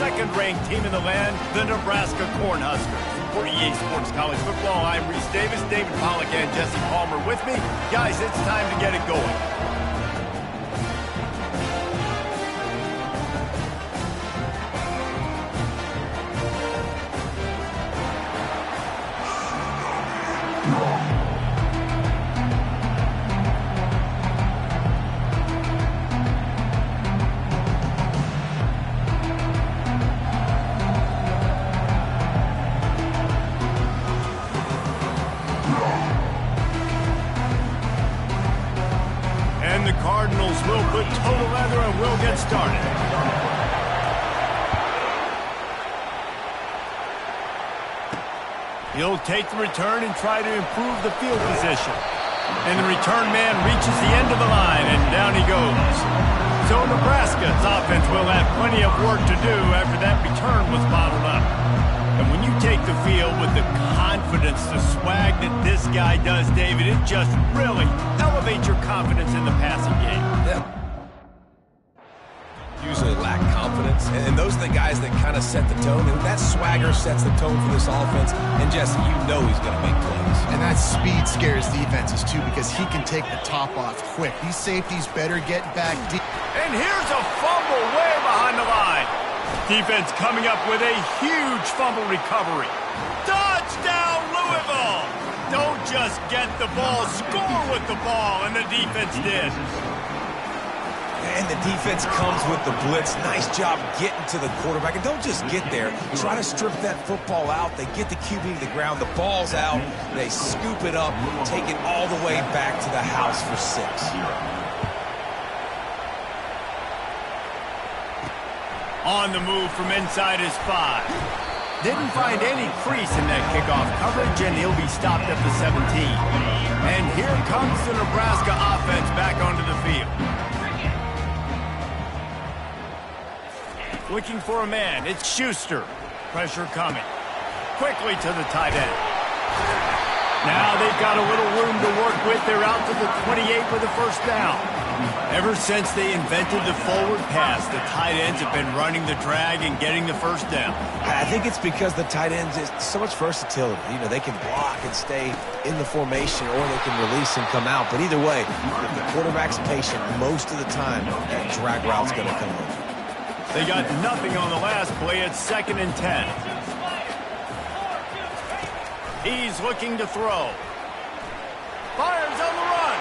second-ranked team in the land, the Nebraska Cornhuskers. For EA Sports College Football, I'm Reese Davis, David Pollack, and Jesse Palmer with me. Guys, it's time to get it going. Will put total leather and we'll get started. He'll take the return and try to improve the field position. And the return man reaches the end of the line, and down he goes. So Nebraska's offense will have plenty of work to do after that return was bottled up. And when you take the field with the confidence, the swag that this guy does, David, it just really elevates your confidence in the passing game. Yeah. Usually lack confidence, and those are the guys that kind of set the tone, and that swagger sets the tone for this offense. And Jesse, you know he's going to make plays. And that speed scares defenses too, because he can take the top off quick. These safeties better get back deep. And here's a fumble way behind the line. Defense coming up with a huge fumble recovery. Touchdown, Louisville! Don't just get the ball, score with the ball, and the defense did. And the defense comes with the blitz. Nice job getting to the quarterback. And don't just get there. Try to strip that football out. They get the QB to the ground. The ball's out. They scoop it up, take it all the way back to the house for 6. On the move from inside his 5. Didn't find any crease in that kickoff coverage, and he'll be stopped at the 17. And here comes the Nebraska offense back onto the field. Looking for a man. It's Schuster. Pressure coming. Quickly to the tight end. Now they've got a little room to work with. They're out to the 28 with a first down. Ever since they invented the forward pass, the tight ends have been running the drag and getting the first down. I think it's because the tight ends is so much versatility. You know, they can block and stay in the formation, or they can release and come out. But either way, if the quarterback's patient most of the time, that drag route's going to come over. They got nothing on the last play. It's 2nd and 10. He's looking to throw. Fires on the run.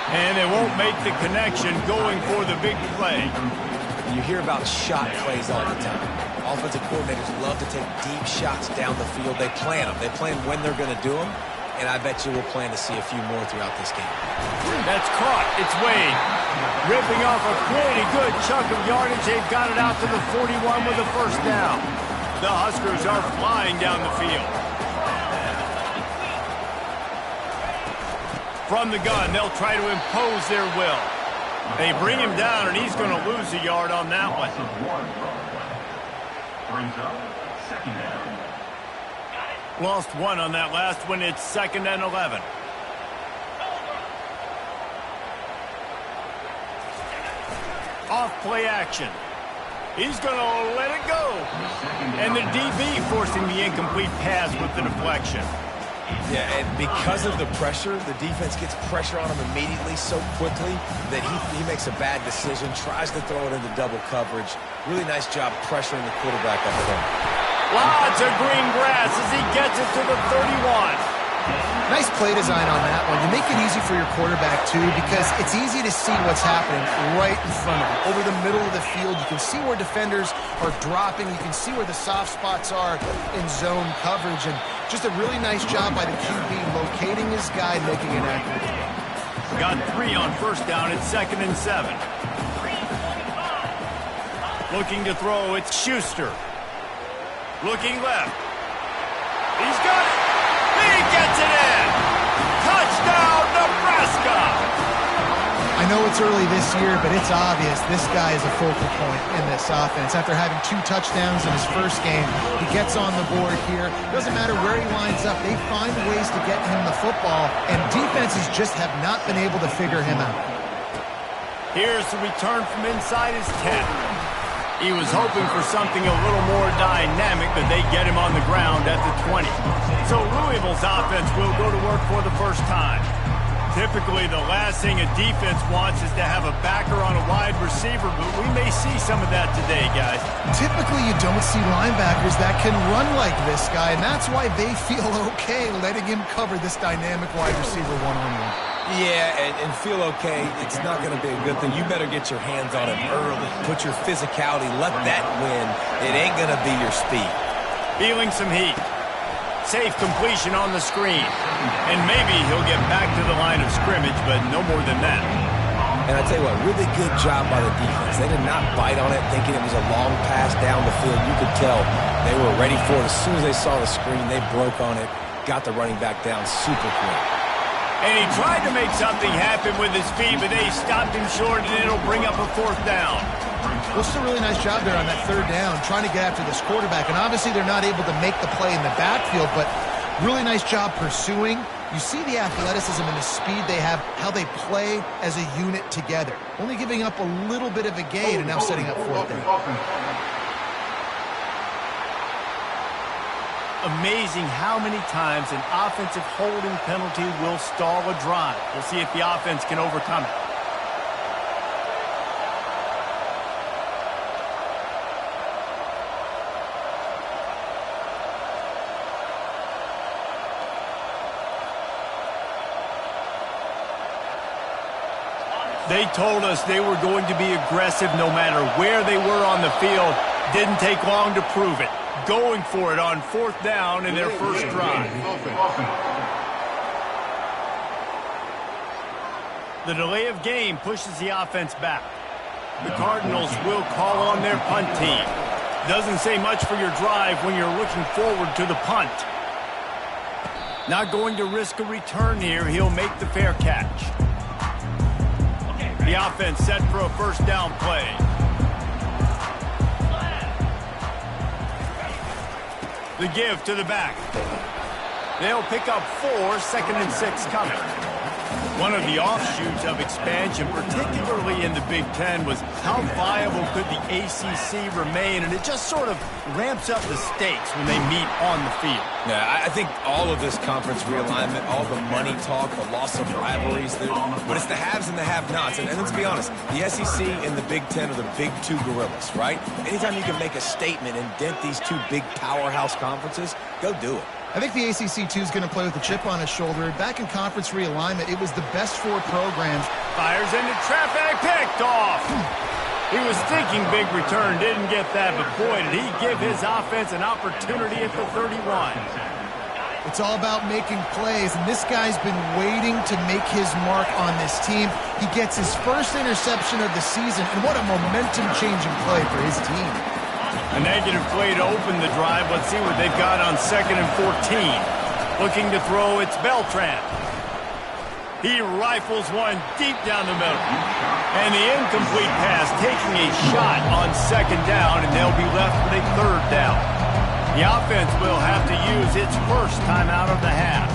And they won't make the connection going for the big play. You hear about shot plays all the time. Offensive coordinators love to take deep shots down the field. They plan them. They plan when they're going to do them. And I bet you we'll plan to see a few more throughout this game. That's caught. It's Wade. Ripping off a pretty good chunk of yardage. They've got it out to the 41 with a first down. The Huskers are flying down the field. From the gun, they'll try to impose their will. They bring him down, and he's going to lose a yard on that one. Brings up 2nd down. Lost 1 on that last one. It's 2nd and 11. Off play action. He's going to let it go. And the DB forcing the incomplete pass with the deflection. Yeah, and because of the pressure, the defense gets pressure on him immediately so quickly that he makes a bad decision, tries to throw it into double coverage. Really nice job pressuring the quarterback up front. Lots of green grass as he gets it to the 31. Nice play design on that one. You make it easy for your quarterback, too, because it's easy to see what's happening right in front of him. Over the middle of the field, you can see where defenders are dropping. You can see where the soft spots are in zone coverage. And just a really nice job by the QB locating his guy, making an accurate throw. Got 3 on first down. It's 2nd and 7. Looking to throw. It's Schuster. Looking left. He's got it. He gets it in. Touchdown, Nebraska. I know it's early this year, but it's obvious this guy is a focal point in this offense. After having 2 touchdowns in his first game, he gets on the board here. Doesn't matter where he lines up. They find ways to get him the football, and defenses just have not been able to figure him out. Here's the return from inside his 10. He was hoping for something a little more dynamic, but they get him on the ground at the 20. So Louisville's offense will go to work for the first time. Typically, the last thing a defense wants is to have a backer on a wide receiver, but we may see some of that today, guys. Typically, you don't see linebackers that can run like this guy, and that's why they feel okay letting him cover this dynamic wide receiver one-on-one. Yeah, and feel okay, it's not going to be a good thing. You better get your hands on him early. Put your physicality, let that win. It ain't going to be your speed. Feeling some heat. Safe completion on the screen. And maybe he'll get back to the line of scrimmage, but no more than that. And I tell you what, really good job by the defense. They did not bite on it thinking it was a long pass down the field. You could tell they were ready for it. As soon as they saw the screen, they broke on it, got the running back down super quick. And he tried to make something happen with his feet, but they stopped him short, and it'll bring up a fourth down. Well, it's a really nice job there on that third down, trying to get after this quarterback. And obviously they're not able to make the play in the backfield, but really nice job pursuing. You see the athleticism and the speed they have, how they play as a unit together. Only giving up a little bit of a gain and now setting up fourth down. Amazing how many times an offensive holding penalty will stall a drive. We'll see if the offense can overcome it. They told us they were going to be aggressive no matter where they were on the field. Didn't take long to prove it. Going for it on fourth down in their first drive. The delay of game pushes the offense back. The Cardinals will call on their punt team. Doesn't say much for your drive when you're looking forward to the punt. Not going to risk a return here. He'll make the fair catch. The offense set for a first down play. The give to the back. They'll pick up 4, 2nd and 6 coming. One of the offshoots of expansion, particularly in the Big Ten, was how viable could the ACC remain, and it just sort of ramps up the stakes when they meet on the field. Yeah, I think all of this conference realignment, all the money talk, the loss of rivalries, but it's the haves and the have-nots. And let's be honest, the SEC and the Big Ten are the big two gorillas, right? Anytime you can make a statement and dent these two big powerhouse conferences, go do it. I think the ACC, too, is going to play with a chip on his shoulder. Back in conference realignment, it was the best 4 programs. Fires into traffic, picked off. He was thinking big return, didn't get that, but boy, did he give his offense an opportunity at the 31. It's all about making plays, and this guy's been waiting to make his mark on this team. He gets his first interception of the season, and what a momentum-changing play for his team. A negative play to open the drive. Let's see what they've got on 2nd and 14. Looking to throw, it's Beltran. He rifles one deep down the middle. And the incomplete pass taking a shot on 2nd down, and they'll be left with a 3rd down. The offense will have to use its first timeout of the half.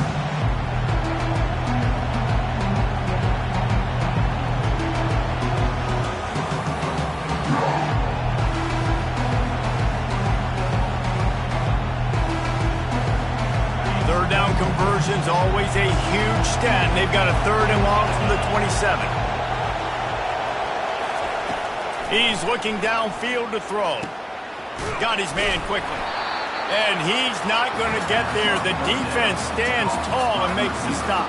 Third down conversion's always a huge stat, and they've got a 3rd and long from the 27. He's looking downfield to throw. Got his man quickly. And he's not going to get there. The defense stands tall and makes the stop.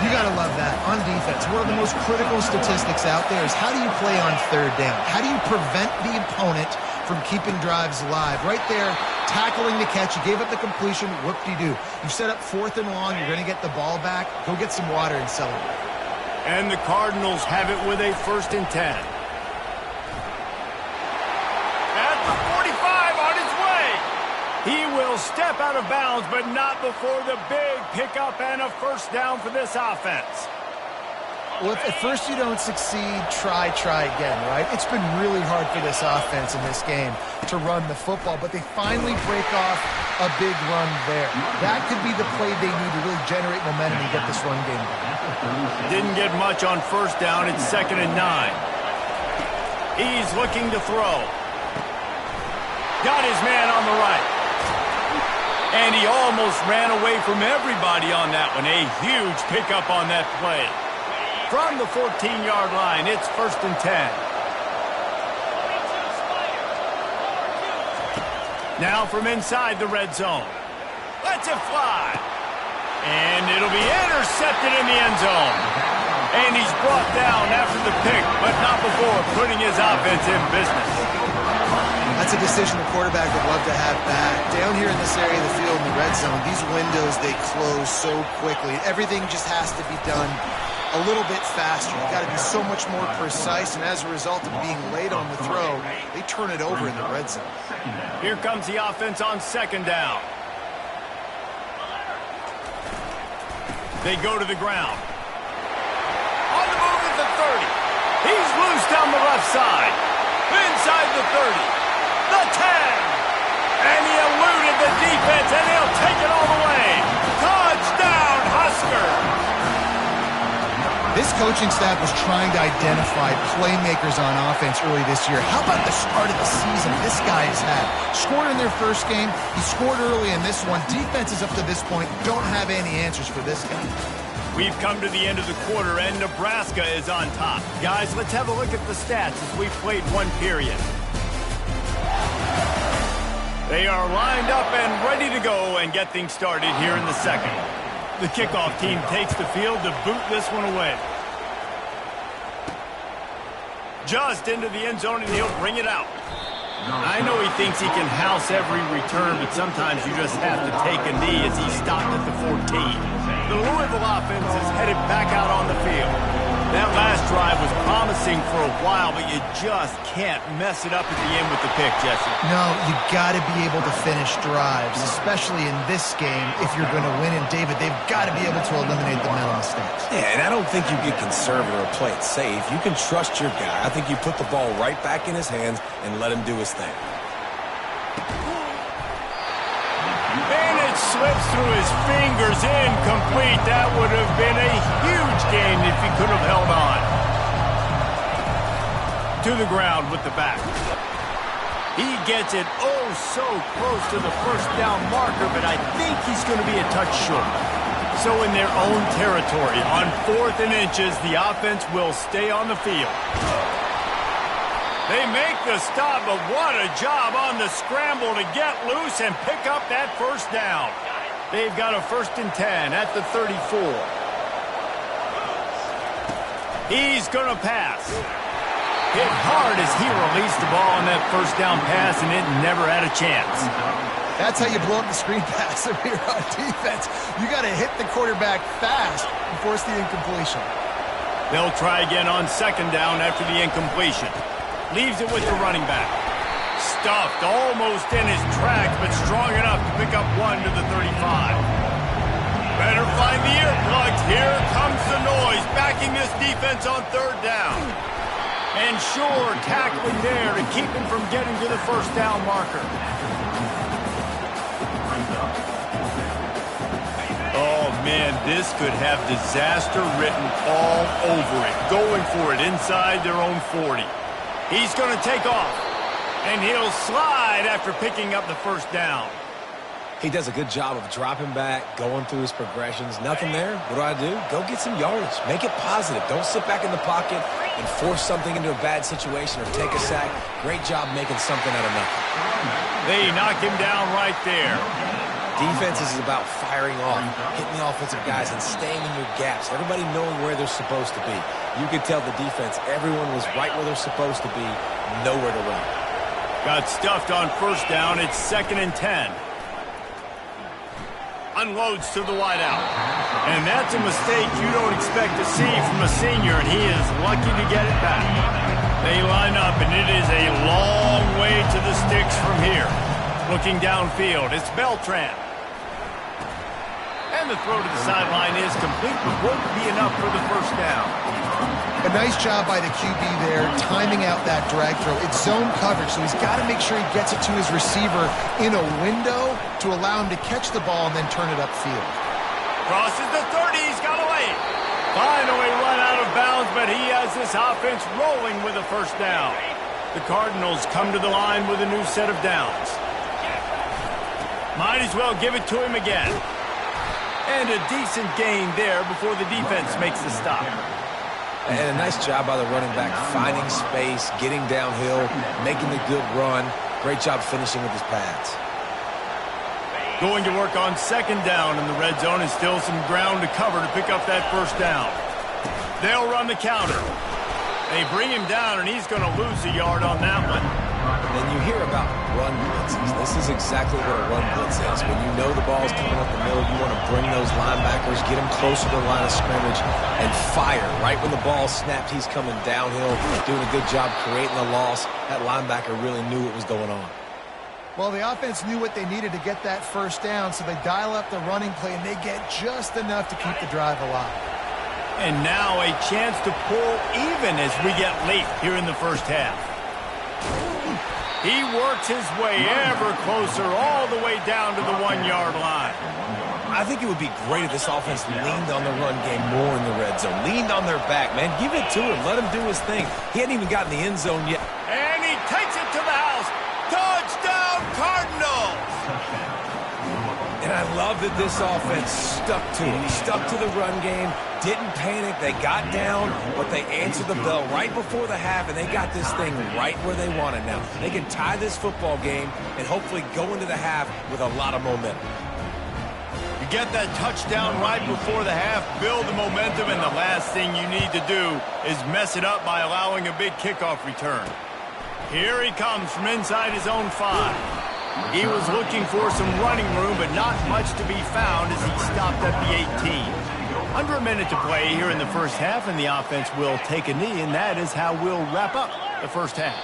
You got to love that. On defense, one of the most critical statistics out there is how do you play on 3rd down? How do you prevent the opponent from keeping drives alive? Right there, tackling the catch. You gave up the completion. Whoop-de-doo. You set up 4th and long. You're going to get the ball back. Go get some water and celebrate. And the Cardinals have it with a 1st and 10. At the 45 on his way. He will step out of bounds, but not before the big pickup and a 1st down for this offense. Well, if at first you don't succeed, try again, right? It's been really hard for this offense in this game to run the football, but they finally break off a big run there. That could be the play they need to really generate momentum and get this run game going. Didn't get much on 1st down. It's 2nd and 9. He's looking to throw. Got his man on the right. And he almost ran away from everybody on that one. A huge pickup on that play. From the 14-yard line, it's 1st and 10. Now from inside the red zone. Lets it fly. And it'll be intercepted in the end zone. And he's brought down after the pick, but not before putting his offense in business. That's a decision the quarterback would love to have back. Down here in this area of the field in the red zone, these windows, they close so quickly. Everything just has to be done a little bit faster. You've got to be so much more precise, and as a result of being late on the throw, they turn it over in the red zone. Here comes the offense on 2nd down. They go to the ground. On the move at the 30. He's loose down the left side. Inside the 30. The 10. And he eluded the defense, and he'll take it all the way. Touchdown, Husker! This coaching staff was trying to identify playmakers on offense early this year. How about the start of the season this guy has had? Scored in their first game. He scored early in this one. Defenses up to this point don't have any answers for this guy. We've come to the end of the quarter, and Nebraska is on top. Guys, let's have a look at the stats as we've played one period. They are lined up and ready to go and get things started here in the second. The kickoff team takes the field to boot this one away. Just into the end zone, and he'll bring it out. I know he thinks he can house every return, but sometimes you just have to take a knee as he stopped at the 14. The Louisville offense is headed back out on the field. That last drive was promising for a while, but you just can't mess it up at the end with the pick, Jesse. No, you got to be able to finish drives, especially in this game. If you're going to win, and David, they've got to be able to eliminate the mental mistakes. Yeah, and I don't think you get conservative or play it safe. You can trust your guy. I think you put the ball right back in his hands and let him do his thing. And it slips through his fingers, incomplete. That would have been a huge gain if he could have held on. To the ground with the back. He gets it oh so close to the 1st down marker, but I think he's going to be a touch short. So in their own territory, on 4th and inches, the offense will stay on the field. They make the stop, but what a job on the scramble to get loose and pick up that 1st down. They've got a 1st and 10 at the 34. He's going to pass. Hit hard as he released the ball on that 1st down pass, and it never had a chance. That's how you blow up the screen pass if you're on defense. You got to hit the quarterback fast and force the incompletion. They'll try again on 2nd down after the incompletion. Leaves it with the running back. Stuffed almost in his tracks, but strong enough to pick up 1 to the 35. Better find the earplugs. Here comes the noise, backing this defense on 3rd down. And sure, tackling there to keep him from getting to the 1st down marker. Oh, man, this could have disaster written all over it. Going for it inside their own 40. He's going to take off, and he'll slide after picking up the 1st down. He does a good job of dropping back, going through his progressions. Nothing there. What do? Go get some yardage. Make it positive. Don't sit back in the pocket and force something into a bad situation or take a sack. Great job making something out of nothing. They knock him down right there. Defense is about firing off, hitting the offensive guys, and staying in your gaps. Everybody knowing where they're supposed to be. You could tell the defense, everyone was right where they're supposed to be, nowhere to run. Got stuffed on 1st down. It's 2nd and 10. Unloads to the wideout. And that's a mistake you don't expect to see from a senior, and he is lucky to get it back. They line up, and it is a long way to the sticks from here. Looking downfield, it's Beltran. And the throw to the sideline is complete, but won't be enough for the 1st down. A nice job by the QB there, timing out that drag throw. It's zone coverage, so he's got to make sure he gets it to his receiver in a window to allow him to catch the ball and then turn it upfield. Crosses the 30, he's got away. Finally run out of bounds, but he has this offense rolling with a 1st down. The Cardinals come to the line with a new set of downs. Might as well give it to him again. And a decent gain there before the defense makes the stop. And a nice job by the running back, finding space, getting downhill, making the good run. Great job finishing with his pads. Going to work on second down in the red zone, and still some ground to cover to pick up that first down. They'll run the counter. They bring him down, and he's going to lose a yard on that one. And you hear about run blitzes. This is exactly what a run blitz is. When you know the ball's coming up the middle, you want to bring those linebackers, get them closer to the line of scrimmage, and fire. Right when the ball snapped, he's coming downhill, doing a good job creating a loss. That linebacker really knew what was going on. Well, the offense knew what they needed to get that first down, so they dial up the running play, and they get just enough to keep the drive alive. And now a chance to pull even as we get late here in the first half. He works his way ever closer all the way down to the 1-yard line. I think it would be great if this offense leaned on the run game more in the red zone. Leaned on their back, man. Give it to him. Let him do his thing. He hadn't even gotten the end zone yet. And he takes it to the house. Touchdown, Cardinals! And I love that this offense stuck to it. Stuck to the run game. Didn't panic. They got down, but they answered the bell right before the half, and they got this thing right where they want it now. They can tie this football game and hopefully go into the half with a lot of momentum. You get that touchdown right before the half, build the momentum, and the last thing you need to do is mess it up by allowing a big kickoff return. Here he comes from inside his own 5. He was looking for some running room, but not much to be found as he stopped at the 18. Under a minute to play here in the first half, and the offense will take a knee, and that is how we'll wrap up the first half.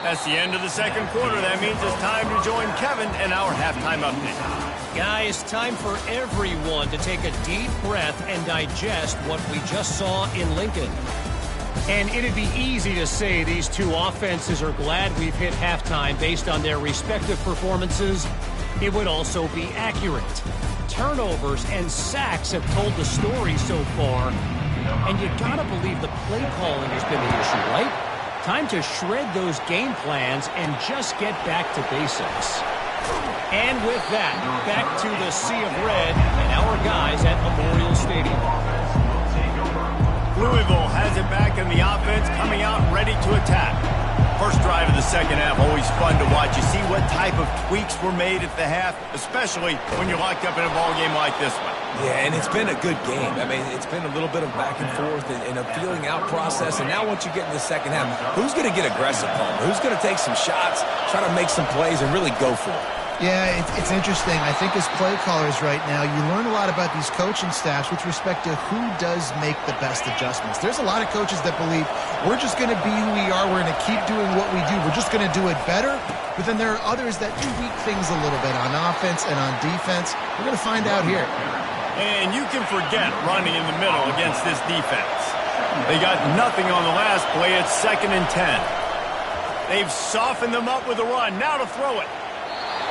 That's the end of the second quarter. That means it's time to join Kevin in our halftime update. Guys, time for everyone to take a deep breath and digest what we just saw in Lincoln. And it'd be easy to say these two offenses are glad we've hit halftime based on their respective performances. It would also be accurate. Turnovers and sacks have told the story so far. And you gotta believe the play calling has been the issue, right? Time to shred those game plans and just get back to basics. And with that, back to the sea of red and our guys at Memorial Stadium. Louisville has it back in the offense, coming out ready to attack. First drive of the second half, always fun to watch. You see what type of tweaks were made at the half, especially when you're locked up in a ball game like this one. Yeah, and it's been a good game. I mean, it's been a little bit of back and forth and a feeling out process. And now once you get in the second half, who's going to get aggressive, Palmer? Who's going to take some shots, try to make some plays, and really go for it? Yeah, it's interesting. I think as play callers right now, you learn a lot about these coaching staffs with respect to who does make the best adjustments. There's a lot of coaches that believe we're just going to be who we are. We're going to keep doing what we do. We're just going to do it better. But then there are others that tweak things a little bit on offense and on defense. We're going to find out here. And you can forget running in the middle against this defense. They got nothing on the last play. It's 2nd and 10. They've softened them up with a run. Now to throw it.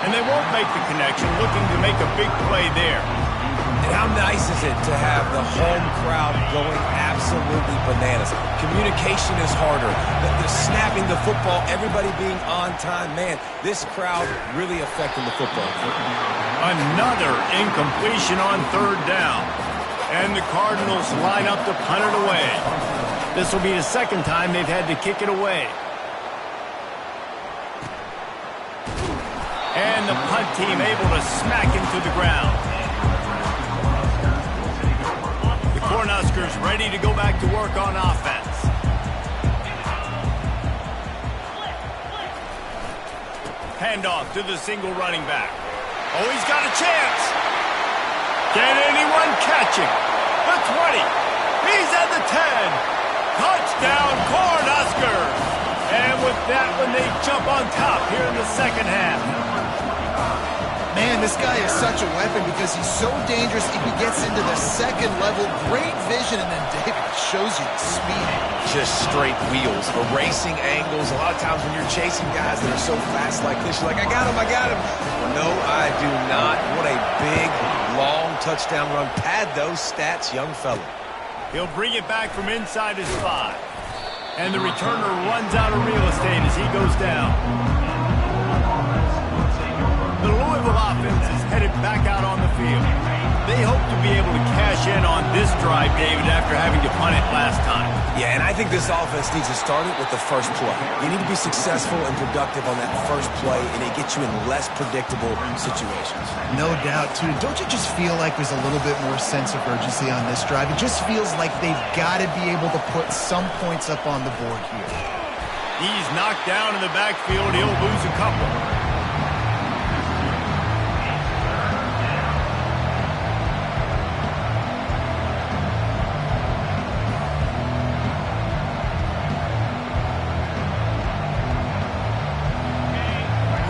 And they won't make the connection, looking to make a big play there. And how nice is it to have the home crowd going absolutely bananas? Communication is harder. The snapping the football, everybody being on time. Man, this crowd really affecting the football. Another incompletion on third down. And the Cardinals line up to punt it away. This will be the second time they've had to kick it away. And the punt team able to smack him to the ground. The Cornhuskers ready to go back to work on offense. Handoff to the single running back. Oh, he's got a chance. Can anyone catch him? The 20. He's at the 10. Touchdown, Cornhuskers. And with that one, they jump on top here in the second half. Man, this guy is such a weapon because he's so dangerous if he gets into the second level. Great vision, and then David shows you the speed. Just straight wheels, erasing angles. A lot of times when you're chasing guys that are so fast like this, you're like, I got him, I got him. No, I do not. What a big, long touchdown run. Pad those stats, young fella. He'll bring it back from inside his 5. And the returner runs out of real estate as he goes down. The Louisville offense is headed back out on the field. They hope to be able to cash in on this drive, David, after having to punt it last time. Yeah, and I think this offense needs to start it with the first play. You need to be successful and productive on that first play, and it gets you in less predictable situations. No doubt, too. Don't you just feel like there's a little bit more sense of urgency on this drive? It just feels like they've got to be able to put some points up on the board here. He's knocked down in the backfield. He'll lose a couple.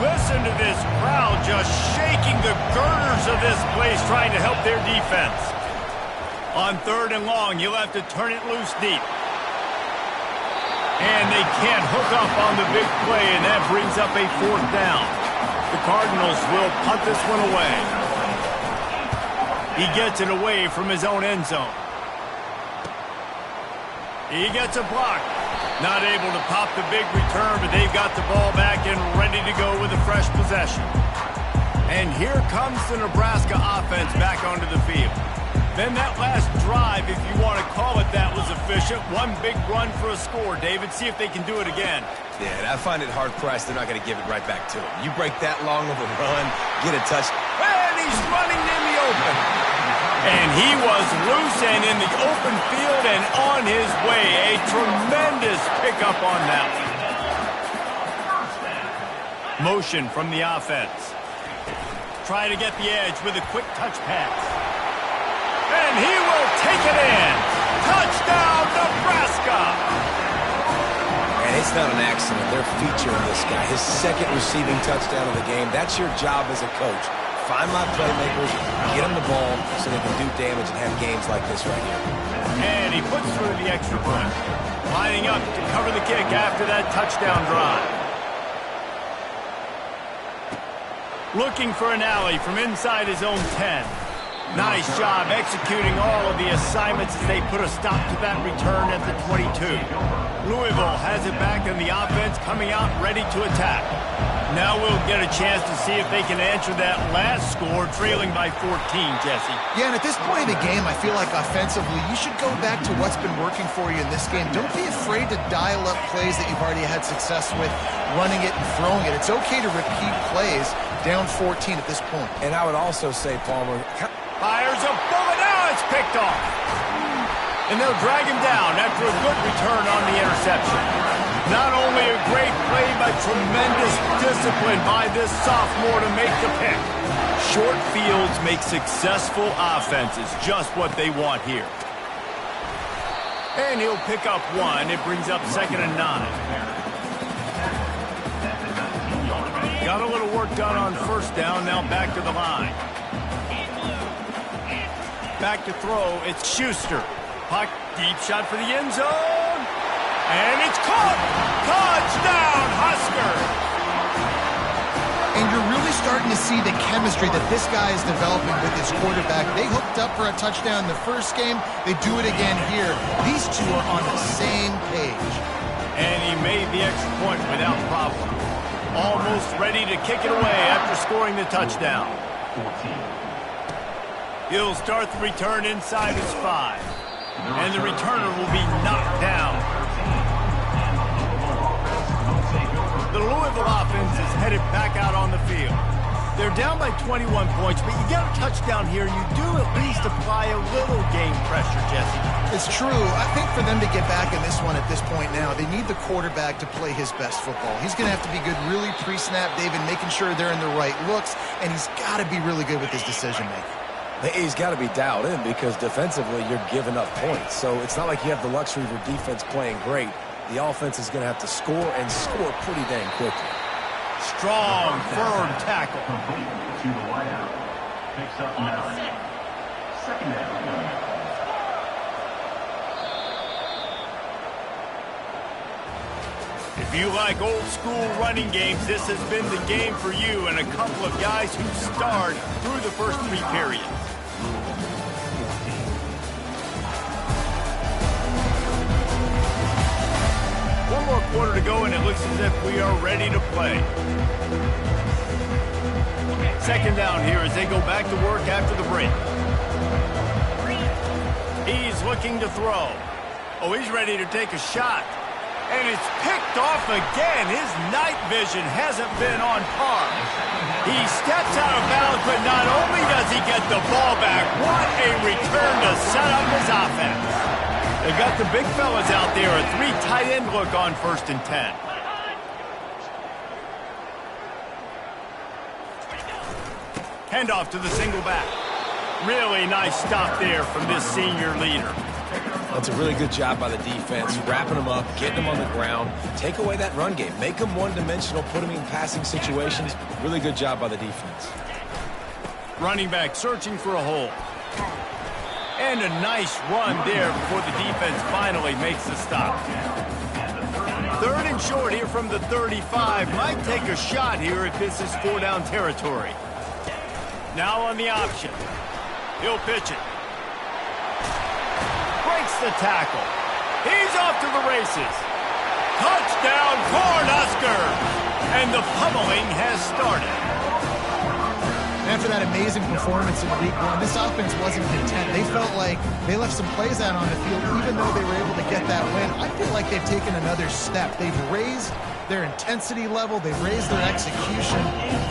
Listen to this crowd just shaking the girders of this place trying to help their defense. On 3rd and long, he'll have to turn it loose deep. And they can't hook up on the big play, and that brings up a 4th down. The Cardinals will punt this one away. He gets it away from his own end zone. He gets a block. Not able to pop the big return, but they've got the ball back and ready to go with a fresh possession. And here comes the Nebraska offense back onto the field. Then that last drive, if you want to call it that, was efficient. One big run for a score. David, see if they can do it again. Yeah, and I find it hard-pressed they're not going to give it right back to him. You break that long of a run, get a touch, and he's running in the open. And he was loose and in the open field and on his way. A tremendous pickup on that one. Motion from the offense. Try to get the edge with a quick touch pass. And he will take it in. Touchdown, Nebraska! And it's not an accident. They're featuring this guy. His 2nd receiving touchdown of the game. That's your job as a coach. Find my playmakers, get them the ball so they can do damage and have games like this right here. And he puts through the extra point. Lining up to cover the kick after that touchdown drive. Looking for an alley from inside his own 10. Nice job executing all of the assignments as they put a stop to that return at the 22. Louisville has it back in the offense, coming out ready to attack. Now we'll get a chance to see if they can answer that last score, trailing by 14, Jesse. Yeah, and at this point in the game, I feel like offensively, you should go back to what's been working for you in this game. Don't be afraid to dial up plays that you've already had success with, running it and throwing it. It's okay to repeat plays down 14 at this point. And I would also say, Palmer, fires a bullet. Now it's picked off. And they'll drag him down after a good return on the interception. Not only a great play, but tremendous discipline by this sophomore to make the pick. Short fields make successful offenses just what they want here. And he'll pick up 1. It brings up 2nd and 9. Got a little work done on 1st down, now back to the line. Back to throw, it's Schuster. Puck, deep shot for the end zone. And it's caught! Touchdown, Huskers! And you're really starting to see the chemistry that this guy is developing with his quarterback. They hooked up for a touchdown in the first game. They do it again here. These two are on the same page. And he made the extra point without problem. Almost ready to kick it away after scoring the touchdown. He'll start the return inside his 5. And the returner will be knocked down. The Louisville offense is headed back out on the field. They're down by 21 points, but you get a touchdown here, you do at least apply a little game pressure, Jesse. It's true. I think for them to get back in this one at this point now, they need the quarterback to play his best football. He's going to have to be good really pre-snap, David, making sure they're in the right looks, and he's got to be really good with his decision-making. He's got to be dialed in because defensively you're giving up points. So it's not like you have the luxury of your defense playing great. The offense is going to have to score and score pretty dang quickly. Strong, firm tackle. To the wideout. Picks up 9. 2nd down. If you like old school running games, this has been the game for you and a couple of guys who starred through the first 3 periods. more quarter to go, and it looks as if we are ready to play. Second down here as they go back to work after the break. He's looking to throw. Oh, he's ready to take a shot. And it's picked off again. His night vision hasn't been on par. He steps out of bounds, but not only does he get the ball back, what a return to set up his offense. They got the big fellas out there, a 3 tight end look on 1st and 10. Handoff to the single back. Really nice stop there from this senior leader. That's a really good job by the defense, wrapping them up, getting them on the ground, take away that run game, make them one-dimensional, put them in passing situations. Really good job by the defense. Running back searching for a hole. And a nice run there before the defense finally makes the stop. 3rd and short here from the 35. Might take a shot here if this is 4-down territory. Now on the option. He'll pitch it. Breaks the tackle. He's off to the races. Touchdown, Cornhuskers! And the pummeling has started. After that amazing performance in week 1, this offense wasn't content. They felt like they left some plays out on the field, even though they were able to get that win. I feel like they've taken another step. They've raised their intensity level. They've raised their execution.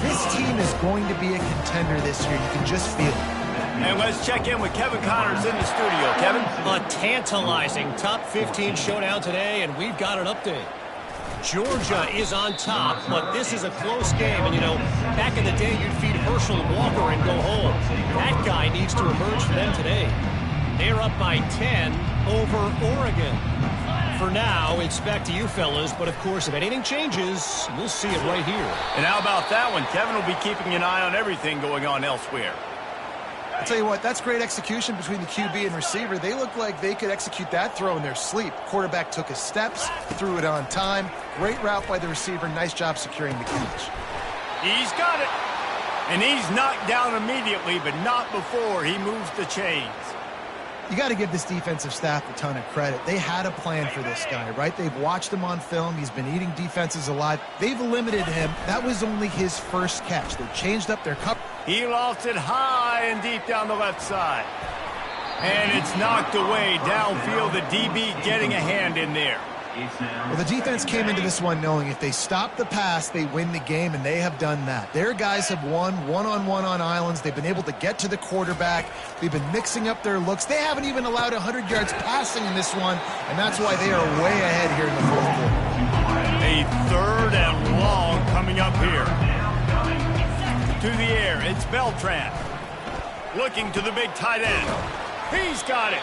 This team is going to be a contender this year. You can just feel it. And let's check in with Kevin Connors in the studio. Kevin? A tantalizing top 15 showdown today, and we've got an update. Georgia is on top, but this is a close game. And, you know, back in the day, you'd feed Herschel Walker and go home. That guy needs to emerge for them today. They're up by 10 over Oregon. For now, it's back to you fellas, but of course, if anything changes, we'll see it right here. And how about that one? Kevin will be keeping an eye on everything going on elsewhere. I'll tell you what, that's great execution between the QB and receiver. They look like they could execute that throw in their sleep. Quarterback took his steps, threw it on time. Great route by the receiver. Nice job securing the catch. He's got it. And he's knocked down immediately, but not before he moves the chains. You got to give this defensive staff a ton of credit. They had a plan for this guy, right? They've watched him on film. He's been eating defenses alive. They've limited him. That was only his first catch. They changed up their cover. He lost it high and deep down the left side. And it's knocked away downfield. The DB getting a hand in there. Well, the defense came into this one knowing if they stop the pass, they win the game, and they have done that. Their guys have won one-on-one on islands. They've been able to get to the quarterback. They've been mixing up their looks. They haven't even allowed 100 yards passing in this one, and that's why they are way ahead here in the 4th quarter. A 3rd and long coming up here. To the air, it's Beltran. Looking to the big tight end. He's got it.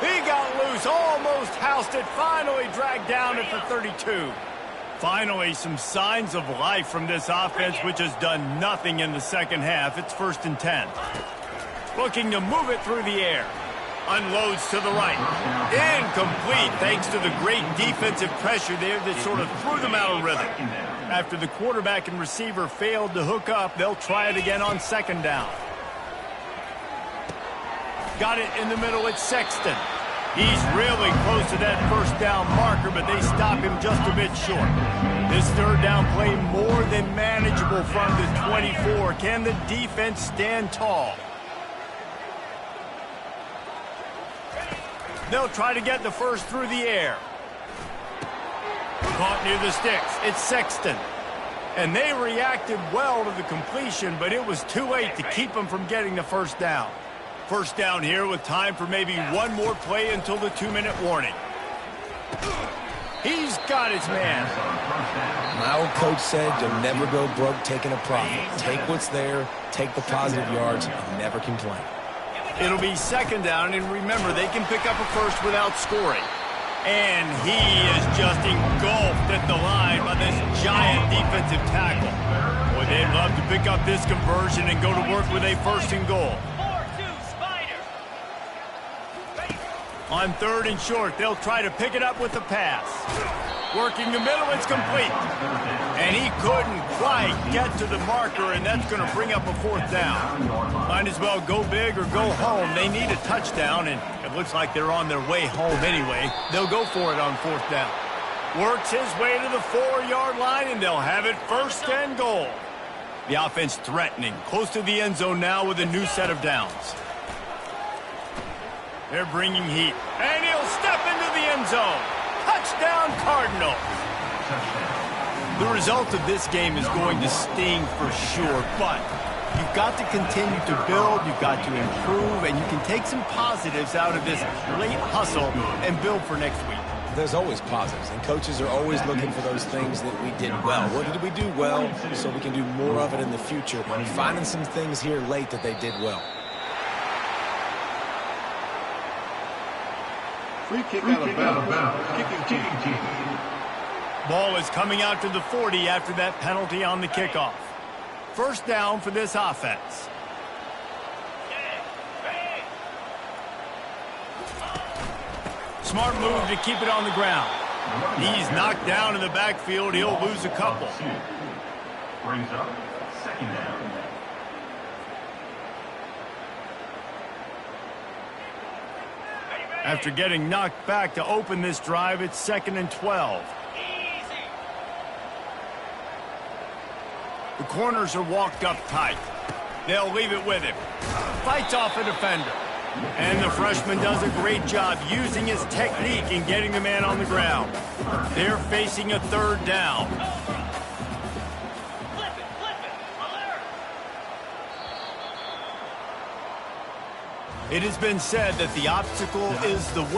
He got loose, almost housed it, finally dragged down at the 32. Finally, some signs of life from this offense, which has done nothing in the second half. It's 1st and 10. Looking to move it through the air. Unloads to the right. Incomplete, thanks to the great defensive pressure there that sort of threw them out of rhythm. After the quarterback and receiver failed to hook up, they'll try it again on 2nd down. Got it in the middle, it's Sexton. He's really close to that 1st down marker, but they stop him just a bit short. This 3rd down play more than manageable from the 24. Can the defense stand tall? They'll try to get the first through the air. Caught near the sticks. It's Sexton. And they reacted well to the completion, but it was too late to keep them from getting the 1st down. 1st down here with time for maybe one more play until the 2-minute warning. He's got his man. My old coach said you'll never go broke taking a profit. Take what's there, take the positive yards, and never complain. It'll be 2nd down, and remember, they can pick up a first without scoring. And he is just engulfed at the line by this giant defensive tackle. Boy, they'd love to pick up this conversion and go to work with a 1st and goal. On 3rd and short, they'll try to pick it up with the pass. Working the middle, it's complete. And he couldn't quite get to the marker, and that's going to bring up a 4th down. Might as well go big or go home. They need a touchdown, and it looks like they're on their way home anyway. They'll go for it on 4th down. Works his way to the 4-yard line, and they'll have it 1st and goal. The offense threatening, close to the end zone now with a new set of downs. They're bringing heat, and he'll step into the end zone. Touchdown, Cardinals. The result of this game is going to sting for sure, but you've got to continue to build, you've got to improve, and you can take some positives out of this late hustle and build for next week. There's always positives, and coaches are always looking for those things that we did well. What did we do well so we can do more of it in the future? Finding some things here late that they did well. Free kick out of bounds. Kicking team. Ball is coming out to the 40 after that penalty on the kickoff. 1st down for this offense. Smart move to keep it on the ground. He's knocked down in the backfield. He'll lose a couple. Brings up 2nd down. After getting knocked back to open this drive, it's 2nd and 12. The corners are walked up tight. They'll leave it with him. Fights off a defender. And the freshman does a great job using his technique and getting the man on the ground. They're facing a 3rd down. It has been said that the obstacle is the way.